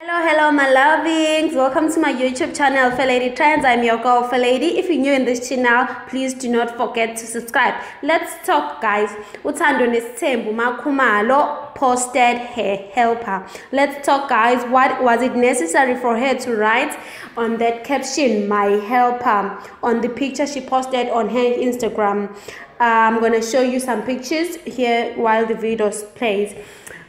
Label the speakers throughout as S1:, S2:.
S1: Hello my lovings, welcome to my YouTube channel Felady Trends. I'm your girl Felady. If you're new in this channel, please do not forget to subscribe. Let's talk, guys. Uthando nesthembu maKhumalo posted her helper. Let's talk, guys. What was it necessary for her to write on that caption, my helper, on the picture she posted on her Instagram? I'm gonna show you some pictures here while the video plays.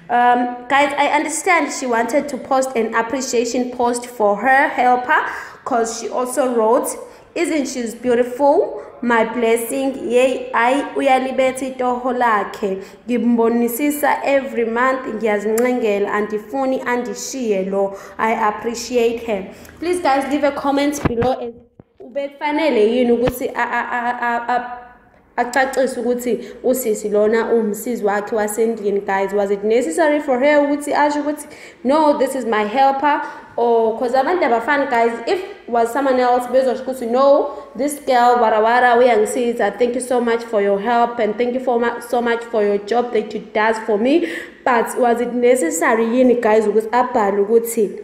S1: Guys, I understand she wanted to post an appreciation post for her helper, because she also wrote, "Isn't she beautiful? My blessing, yay, I uyalibetha itoho lakhe. Ngimbonisisa every month, ngiyazincengela andifuni andishiye lo. I appreciate her." Please, guys, leave a comment below. Ubekufanele yini ukuthi acacisa ukuthi usisi lona umsizi wakhe wasendlini? Guys, was it necessary for her ukuthi asho ukuthi no, this is my helper? Or because abantu abafani, guys, if was someone else bezosho ukuthi no, this girl warawara uyangisiza, thank you so much for your help and thank you so much for your job that you does for me. But was it necessary yini, guys, ukuthi abhale ukuthi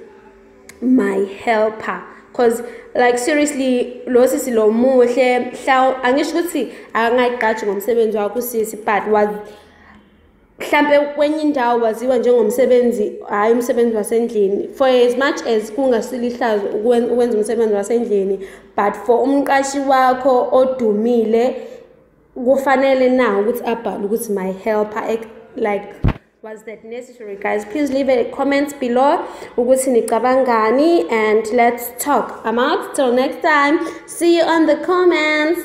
S1: my helper? Because like seriously, lo sisi lo muhle angisho ukuthi angayigqaji ngomsebenzi wakho sisi, but was mhlambe kwenye indawo waziwa njengomsebenzi, hayi umsebenzi wasendlini. For as much as kungasilihlazo ukwenza umsebenzi wasendlini, but for umqashi wakho odumile kufanele na ukuthi abhale ukuthi my helper. Like, was that necessary, guys? Please leave a comment below ukuthi nicabangani, and let's talk. I'm out till next time. See you on the comments.